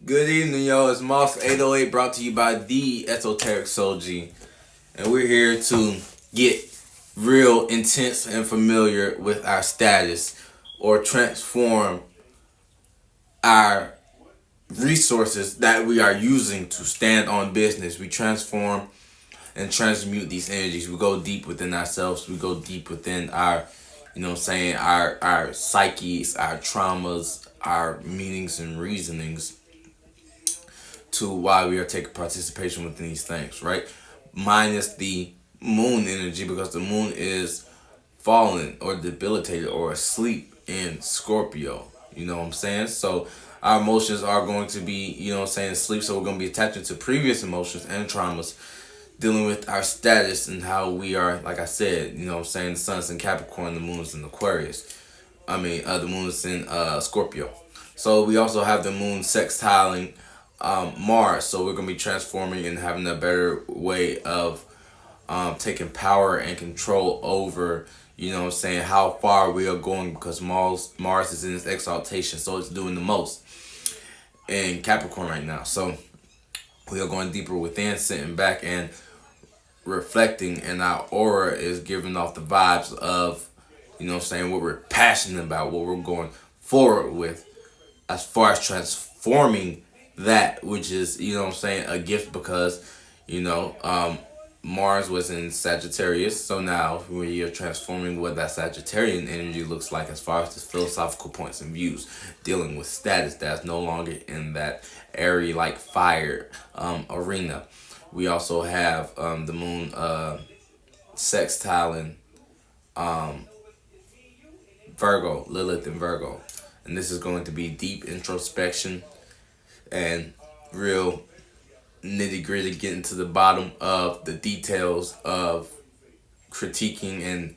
Good evening, yo. It's Moss 808 brought to you by the Esoteric Soul G. And we're here to get real intense and familiar with our status or transform our resources that we are using to stand on business. We transform and transmute these energies. We go deep within ourselves. We go deep within our, our psyches, our traumas, our meanings and reasonings to why we are taking participation within these things, right? Minus the moon energy because the moon is fallen or debilitated or asleep in Scorpio. You know what I'm saying? So our emotions are going to be, sleep. So we're going to be attaching to previous emotions and traumas, dealing with our status and how we are, like I said, the sun's in Capricorn, the moon's in Aquarius. The moon's in Scorpio. So we also have the moon sextiling Mars. So we're going to be transforming and having a better way of taking power and control over, how far we are going because Mars is in its exaltation. So it's doing the most in Capricorn right now. So we are going deeper within, sitting back and reflecting, and our aura is giving off the vibes of, what we're passionate about, what we're going forward with as far as transforming that, which is, a gift because, Mars was in Sagittarius. So now we are transforming what that Sagittarian energy looks like as far as the philosophical points and views, dealing with status that's no longer in that airy like fire arena. We also have the moon sextiling Virgo, Lilith and Virgo. And this is going to be deep introspection and real nitty gritty, getting to the bottom of the details of critiquing and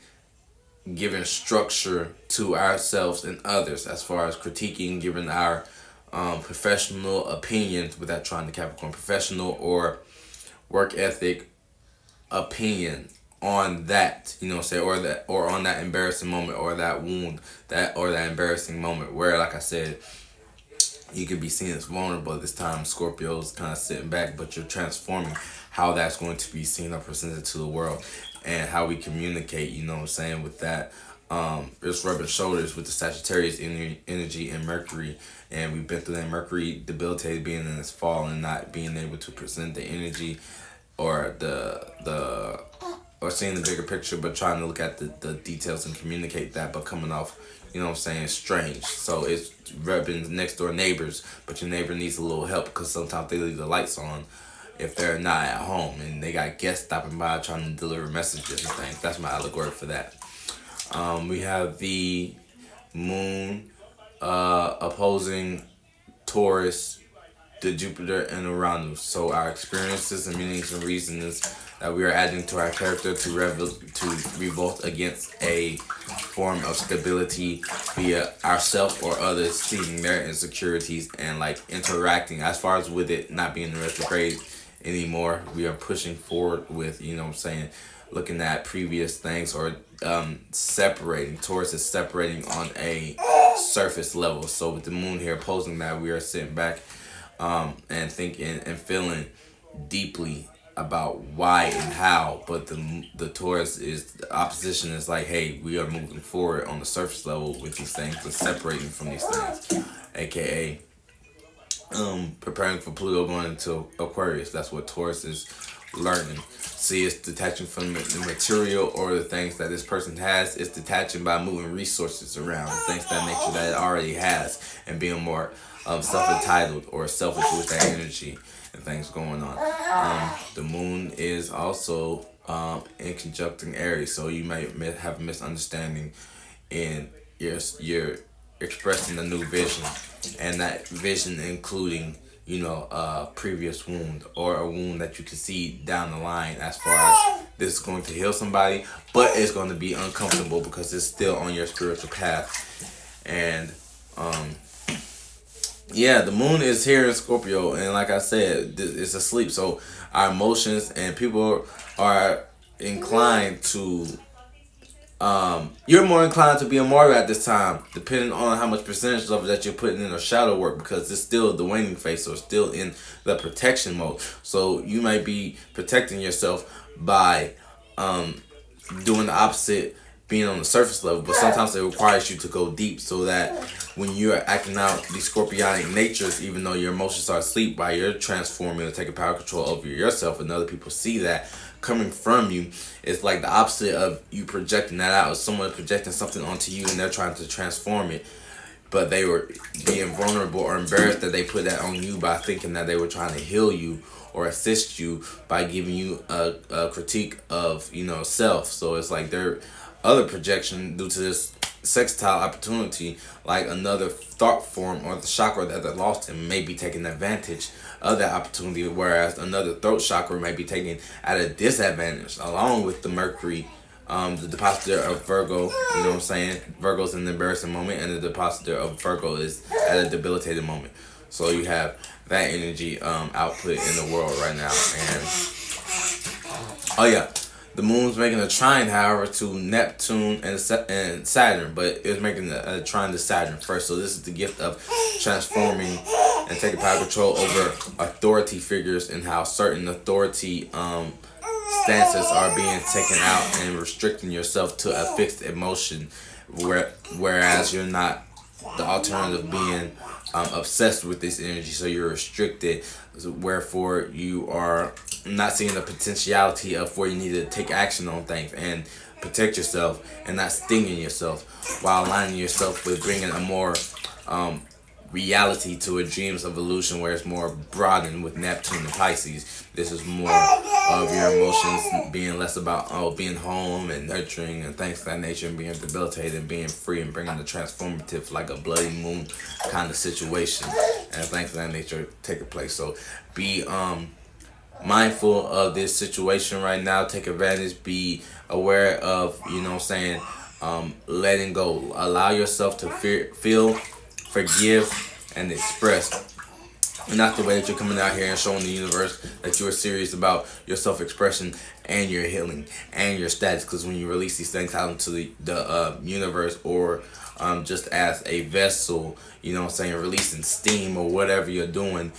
giving structure to ourselves and others as far as critiquing, giving our professional opinions without trying to Capricorn, professional or work ethic opinion on that, or on that embarrassing moment or that wound, that embarrassing moment where, like I said, you could be seen as vulnerable. This time Scorpio's kind of sitting back, but you're transforming how that's going to be seen or presented to the world and how we communicate, with that. It's rubbing shoulders with the Sagittarius energy and Mercury, and we've been through that Mercury debilitated, being in its fall and not being able to present the energy or or seeing the bigger picture, but trying to look at the details and communicate that, but coming off, strange. So it's rubbing next door neighbors, but your neighbor needs a little help because sometimes they leave the lights on if they're not at home and they got guests stopping by trying to deliver messages and things. That's my allegory for that. We have the moon opposing Taurus, the Jupiter and Uranus. So our experiences and meanings and reasons that we are adding to our character to revolt against a form of stability via ourselves or others seeing their insecurities and like interacting as far as with it not being retrograde anymore. We are pushing forward with, looking at previous things or separating. Taurus is separating on a surface level. So with the moon here opposing that, we are sitting back and thinking and feeling deeply about why and how, but the Taurus is the opposition is like, hey, we are moving forward on the surface level with these things, but separating from these things, aka preparing for Pluto going into Aquarius. That's what Taurus is learning. See, it's detaching from the material or the things that this person has. It's detaching by moving resources around, things that nature that it already has, and being more self-entitled or selfish with that energy and things going on. The moon is also in conjuncting Aries, so you might have a misunderstanding in your expressing a new vision, and that vision including previous wound or a wound that you can see down the line as far as this is going to heal somebody, but it's going to be uncomfortable because it's still on your spiritual path. And the moon is here in Scorpio, and like I said, it's asleep. So our emotions and people are inclined to you're more inclined to be a martyr at this time, depending on how much percentage of it that you're putting in the shadow work, because it's still the waning phase, so it's still in the protection mode. So you might be protecting yourself by doing the opposite, being on the surface level, but sometimes it requires you to go deep, so that when you're acting out these scorpionic natures, even though your emotions are asleep, while you're transforming and taking power control over yourself, and other people see that coming from you, it's like the opposite of you projecting that out. Someone projecting something onto you and they're trying to transform it, but they were being vulnerable or embarrassed that they put that on you by thinking that they were trying to heal you or assist you by giving you a critique of, self. So it's like their other projection due to this sextile opportunity, like another thought form or the chakra that they're lost in, may be taking advantage of that opportunity, whereas another throat chakra may be taken at a disadvantage, along with the Mercury, the depositor of Virgo. You know what I'm saying? Virgo's in the embarrassing moment, and the depositor of Virgo is at a debilitated moment. So you have that energy output in the world right now. And oh yeah, the moon's making a trine, however, to Neptune and Saturn, but it's making a trine to Saturn first. So this is the gift of transforming and taking power control over authority figures, and how certain authority stances are being taken out and restricting yourself to a fixed emotion, whereas you're not the alternative being obsessed with this energy, so you're restricted, wherefore you are not seeing the potentiality of where you need to take action on things and protect yourself, and not stinging yourself, while aligning yourself with bringing a more reality to a dream's evolution, where it's more broadened with Neptune and Pisces. This is more of your emotions being less about being home and nurturing and things of that nature, and being debilitated and being free, and bringing the transformative, like a bloody moon kind of situation, and things of that nature taking place. So be mindful of this situation right now. Take advantage. Be aware of, letting go. Allow yourself to feel, forgive, and express. And that's the way that you're coming out here and showing the universe that you're serious about your self-expression and your healing and your status. Because when you release these things out into the universe, or just as a vessel, releasing steam or whatever you're doing,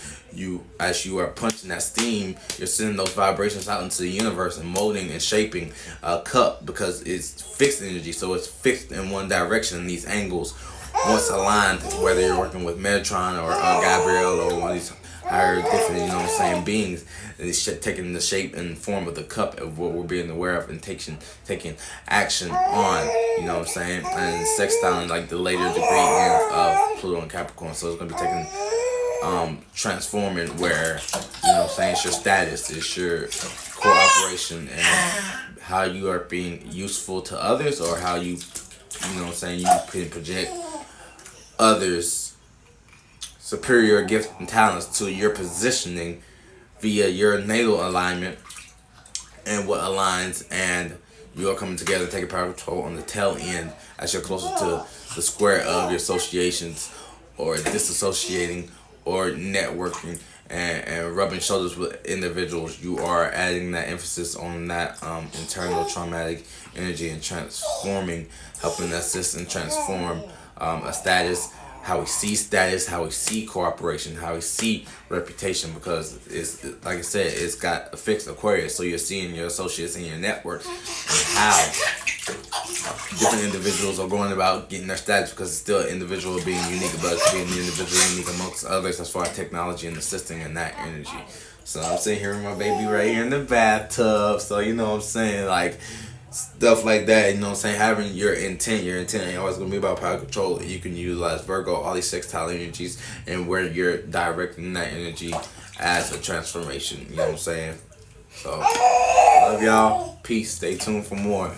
as you are punching that steam, you're sending those vibrations out into the universe and molding and shaping a cup, because it's fixed energy, so it's fixed in one direction. And these angles, once aligned, whether you're working with Metatron or Gabriel or one of these higher different, beings, it's taking the shape and form of the cup of what we're being aware of and taking action on, and sextiling like the later degree end of Pluto and Capricorn. So it's going to be taking transforming, where, it's your status, it's your cooperation, and how you are being useful to others, or how you you can project others' superior gifts and talents to your positioning via your natal alignment and what aligns, and you are coming together, taking power control on the tail end as you're closer to the square of your associations, or disassociating, or networking, and rubbing shoulders with individuals. You are adding that emphasis on that internal traumatic energy, and transforming, helping assist and transform a status, how we see status, how we see cooperation, how we see reputation, because it's, like I said, it's got a fixed Aquarius. So you're seeing your associates and your network, and how different individuals are going about getting their status, because it's still an individual being unique, but it's being the individual unique amongst others as far as technology and assisting in that energy. So I'm sitting here with my baby right here in the bathtub. So like stuff like that, having your intent ain't always gonna be about power control. You can utilize Virgo, all these sextile energies, and where you're directing that energy as a transformation. So love y'all, peace, stay tuned for more.